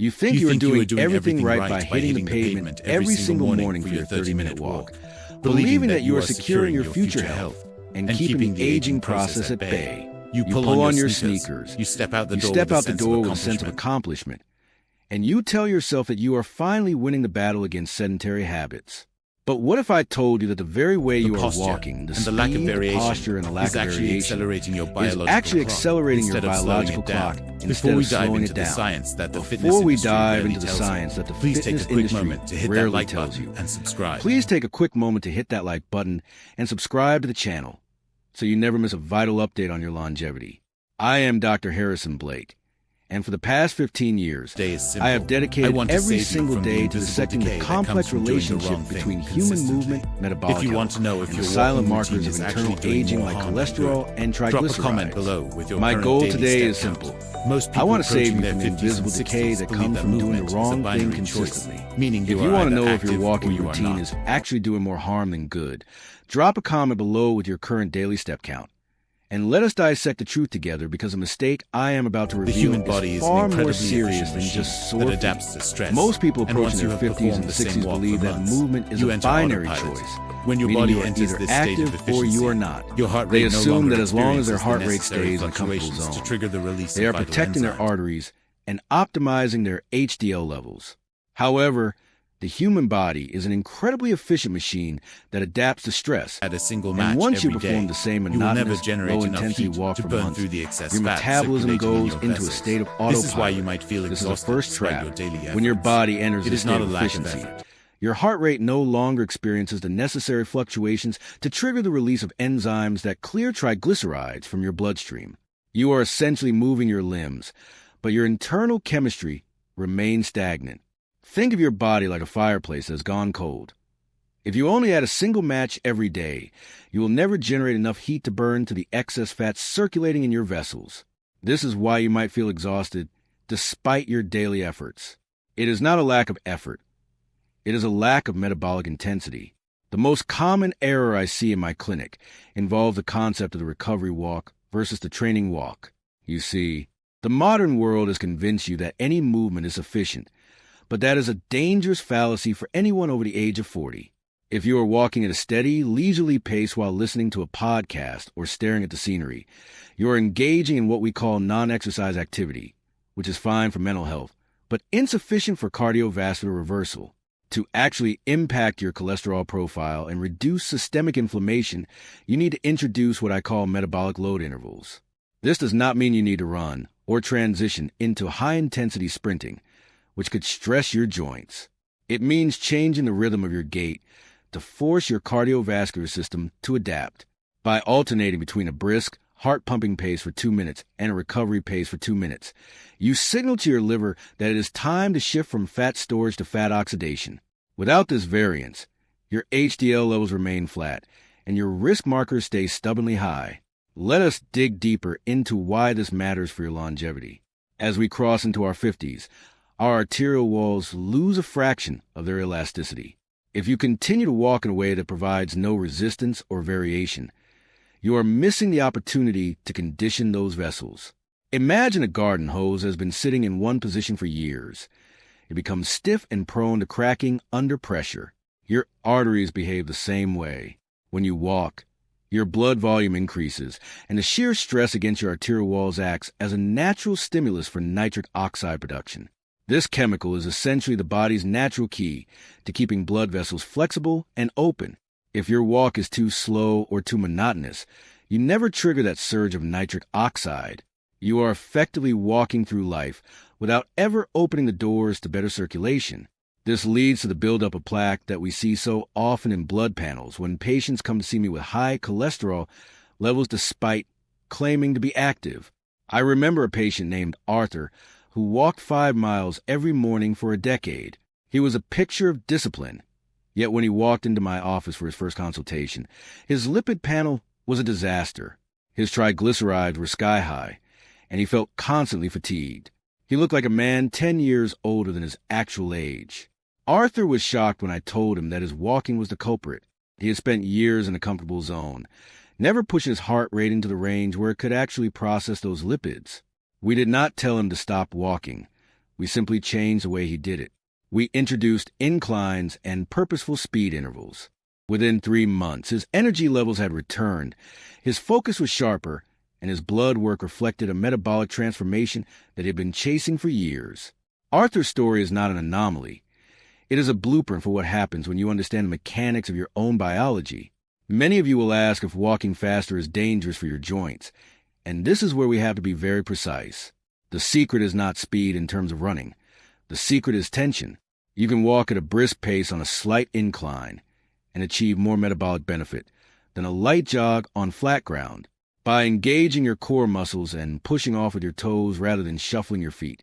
You think you are doing everything right by hitting the pavement every single morning for your 30-minute walk, believing that you are securing your future health and keeping the aging process at bay. You pull on your sneakers, you step out the door with a sense of accomplishment, and you tell yourself that you are finally winning the battle against sedentary habits. But what if I told you that the very way you are walking, the speed, the posture, and the lack of variation is actually accelerating your biological clock instead of slowing it down? Before we dive into the science that the fitness industry rarely tells you, please take a quick moment to hit that like button and subscribe to the channel so you never miss a vital update on your longevity. I am Dr. Harrison Blake, and for the past 15 years, I have dedicated every single day to dissecting the complex relationship between human movement, metabolic health, and the silent markers of internal aging like cholesterol and triglycerides. My goal today is simple. I want to save you from the invisible decay that comes from doing the wrong thing consistently. If you want to know if your walking routine is actually doing more harm than good, drop a comment below with your current daily step count. And let us dissect the truth together, because a mistake I am about to reveal is far more serious than just sore feet. Most people approaching their 50s and 60s believe that movement is a binary choice, meaning you are either active or you are not. They assume that as long as their heart rate stays in a comfortable zone, they are protecting their arteries and optimizing their HDL levels. However, the human body is an incredibly efficient machine that adapts to stress. And once you perform the same monotonous, low-intensity walk for months, your metabolism goes into a state of autopilot. This is the first trap. When your body enters a state of efficiency, your heart rate no longer experiences the necessary fluctuations to trigger the release of enzymes that clear triglycerides from your bloodstream. You are essentially moving your limbs, but your internal chemistry remains stagnant. Think of your body like a fireplace that has gone cold. If you only had a single match every day, you will never generate enough heat to burn to the excess fat circulating in your vessels. This is why you might feel exhausted despite your daily efforts. It is not a lack of effort. It is a lack of metabolic intensity. The most common error I see in my clinic involves the concept of the recovery walk versus the training walk. You see, the modern world has convinced you that any movement is sufficient, but that is a dangerous fallacy for anyone over the age of 40. If you are walking at a steady, leisurely pace while listening to a podcast or staring at the scenery, you are engaging in what we call non-exercise activity, which is fine for mental health, but insufficient for cardiovascular reversal. To actually impact your cholesterol profile and reduce systemic inflammation, you need to introduce what I call metabolic load intervals. This does not mean you need to run or transition into high-intensity sprinting, which could stress your joints. It means changing the rhythm of your gait to force your cardiovascular system to adapt. By alternating between a brisk, heart-pumping pace for 2 minutes and a recovery pace for 2 minutes, you signal to your liver that it is time to shift from fat storage to fat oxidation. Without this variance, your HDL levels remain flat and your risk markers stay stubbornly high. Let us dig deeper into why this matters for your longevity. As we cross into our 50s, our arterial walls lose a fraction of their elasticity. If you continue to walk in a way that provides no resistance or variation, you are missing the opportunity to condition those vessels. Imagine a garden hose that has been sitting in one position for years. It becomes stiff and prone to cracking under pressure. Your arteries behave the same way. When you walk, your blood volume increases, and the sheer stress against your arterial walls acts as a natural stimulus for nitric oxide production. This chemical is essentially the body's natural key to keeping blood vessels flexible and open. If your walk is too slow or too monotonous, you never trigger that surge of nitric oxide. You are effectively walking through life without ever opening the doors to better circulation. This leads to the buildup of plaque that we see so often in blood panels when patients come to see me with high cholesterol levels despite claiming to be active. I remember a patient named Arthur who walked 5 miles every morning for a decade. He was a picture of discipline. Yet when he walked into my office for his first consultation, his lipid panel was a disaster. His triglycerides were sky high, and he felt constantly fatigued. He looked like a man 10 years older than his actual age. Arthur was shocked when I told him that his walking was the culprit. He had spent years in a comfortable zone, never pushing his heart rate into the range where it could actually process those lipids. We did not tell him to stop walking. We simply changed the way he did it. We introduced inclines and purposeful speed intervals. Within 3 months, his energy levels had returned, his focus was sharper, and his blood work reflected a metabolic transformation that he had been chasing for years. Arthur's story is not an anomaly. It is a blueprint for what happens when you understand the mechanics of your own biology. Many of you will ask if walking faster is dangerous for your joints, and this is where we have to be very precise. The secret is not speed in terms of running. The secret is tension. You can walk at a brisk pace on a slight incline and achieve more metabolic benefit than a light jog on flat ground. By engaging your core muscles and pushing off with your toes rather than shuffling your feet,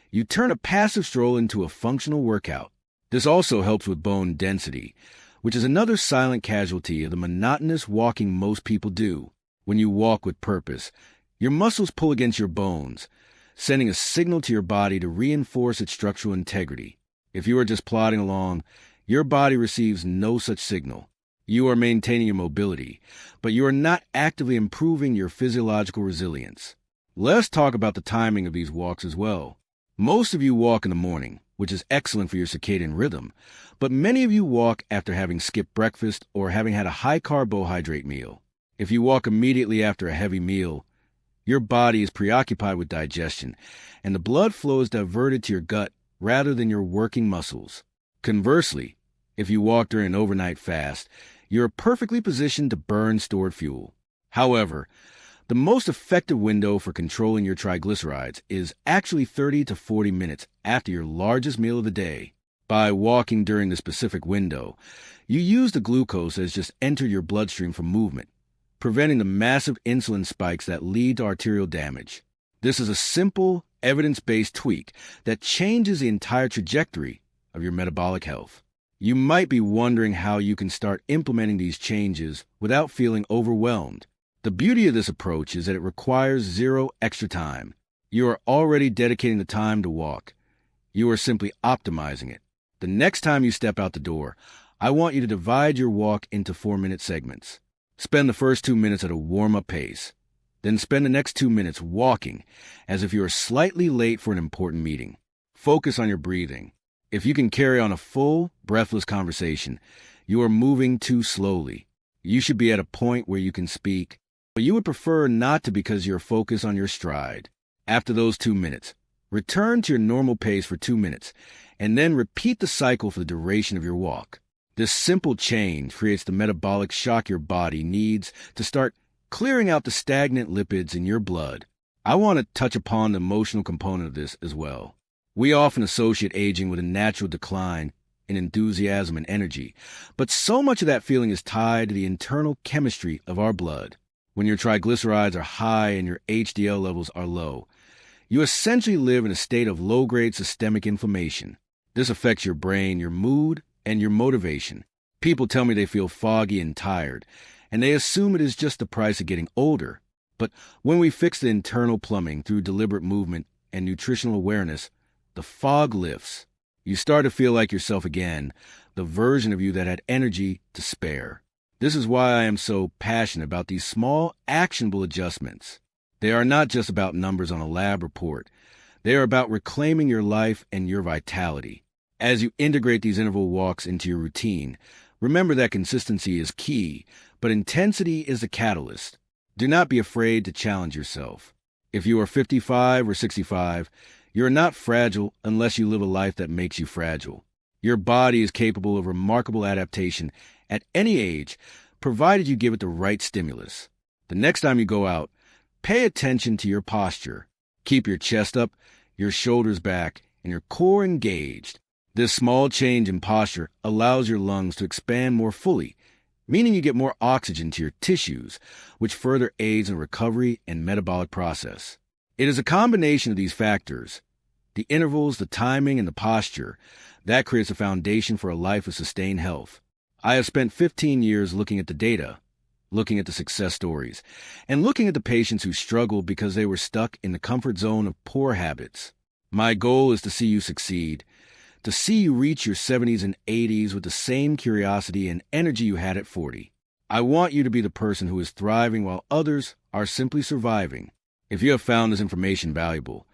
you turn a passive stroll into a functional workout. This also helps with bone density, which is another silent casualty of the monotonous walking most people do. When you walk with purpose, your muscles pull against your bones, sending a signal to your body to reinforce its structural integrity. If you are just plodding along, your body receives no such signal. You are maintaining your mobility, but you are not actively improving your physiological resilience. Let's talk about the timing of these walks as well. Most of you walk in the morning, which is excellent for your circadian rhythm, but many of you walk after having skipped breakfast or having had a high carbohydrate meal. If you walk immediately after a heavy meal, your body is preoccupied with digestion, and the blood flow is diverted to your gut rather than your working muscles. Conversely, if you walk during an overnight fast, you're perfectly positioned to burn stored fuel. However, the most effective window for controlling your triglycerides is actually 30 to 40 minutes after your largest meal of the day. By walking during the specific window, you use the glucose that has just entered your bloodstream from movement, preventing the massive insulin spikes that lead to arterial damage. This is a simple, evidence-based tweak that changes the entire trajectory of your metabolic health. You might be wondering how you can start implementing these changes without feeling overwhelmed. The beauty of this approach is that it requires zero extra time. You are already dedicating the time to walk. You are simply optimizing it. The next time you step out the door, I want you to divide your walk into 4-minute segments. Spend the first 2 minutes at a warm-up pace. Then spend the next 2 minutes walking as if you are slightly late for an important meeting. Focus on your breathing. If you can carry on a full, breathless conversation, you are moving too slowly. You should be at a point where you can speak, but you would prefer not to because you're focused on your stride. After those 2 minutes, return to your normal pace for 2 minutes, and then repeat the cycle for the duration of your walk. This simple change creates the metabolic shock your body needs to start clearing out the stagnant lipids in your blood. I want to touch upon the emotional component of this as well. We often associate aging with a natural decline in enthusiasm and energy, but so much of that feeling is tied to the internal chemistry of our blood. When your triglycerides are high and your HDL levels are low, you essentially live in a state of low-grade systemic inflammation. This affects your brain, your mood, and your motivation. People tell me they feel foggy and tired, and they assume it is just the price of getting older. But when we fix the internal plumbing through deliberate movement and nutritional awareness, the fog lifts. You start to feel like yourself again, the version of you that had energy to spare. This is why I am so passionate about these small, actionable adjustments. They are not just about numbers on a lab report. They are about reclaiming your life and your vitality. As you integrate these interval walks into your routine, remember that consistency is key, but intensity is the catalyst. Do not be afraid to challenge yourself. If you are 55 or 65, you are not fragile unless you live a life that makes you fragile. Your body is capable of remarkable adaptation at any age, provided you give it the right stimulus. The next time you go out, pay attention to your posture. Keep your chest up, your shoulders back, and your core engaged. This small change in posture allows your lungs to expand more fully, meaning you get more oxygen to your tissues, which further aids in recovery and metabolic process. It is a combination of these factors, the intervals, the timing, and the posture, that creates a foundation for a life of sustained health. I have spent 15 years looking at the data, looking at the success stories, and looking at the patients who struggled because they were stuck in the comfort zone of poor habits. My goal is to see you succeed, to see you reach your 70s and 80s with the same curiosity and energy you had at 40. I want you to be the person who is thriving while others are simply surviving. If you have found this information valuable,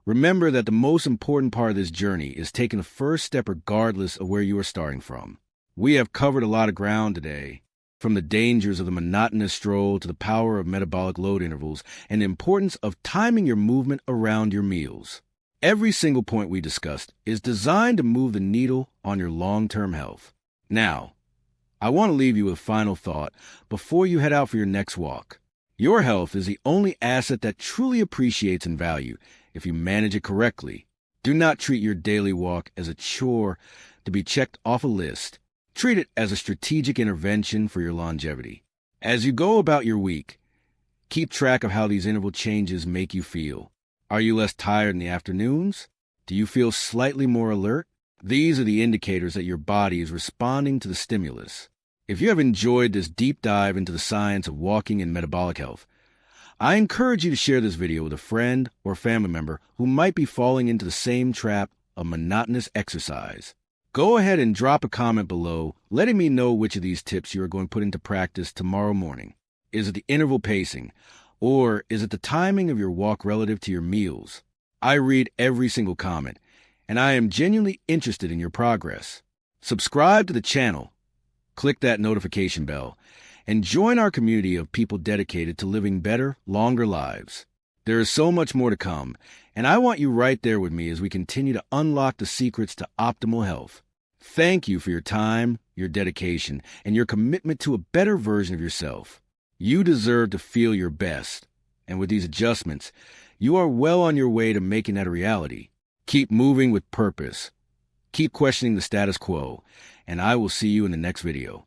Remember that the most important part of this journey is taking the first step regardless of where you are starting from. We have covered a lot of ground today, from the dangers of the monotonous stroll to the power of metabolic load intervals and the importance of timing your movement around your meals. Every single point we discussed is designed to move the needle on your long-term health. Now, I want to leave you with a final thought before you head out for your next walk. Your health is the only asset that truly appreciates in value if you manage it correctly. Do not treat your daily walk as a chore to be checked off a list. Treat it as a strategic intervention for your longevity. As you go about your week, keep track of how these interval changes make you feel. Are you less tired in the afternoons? Do you feel slightly more alert? These are the indicators that your body is responding to the stimulus. If you have enjoyed this deep dive into the science of walking and metabolic health, I encourage you to share this video with a friend or family member who might be falling into the same trap of monotonous exercise. Go ahead and drop a comment below, letting me know which of these tips you are going to put into practice tomorrow morning. Is it the interval pacing, or is it the timing of your walk relative to your meals? I read every single comment, and I am genuinely interested in your progress. Subscribe to the channel, click that notification bell, and join our community of people dedicated to living better, longer lives. There is so much more to come, and I want you right there with me as we continue to unlock the secrets to optimal health. Thank you for your time, your dedication, and your commitment to a better version of yourself. You deserve to feel your best, and with these adjustments, you are well on your way to making that a reality. Keep moving with purpose. Keep questioning the status quo, and I will see you in the next video.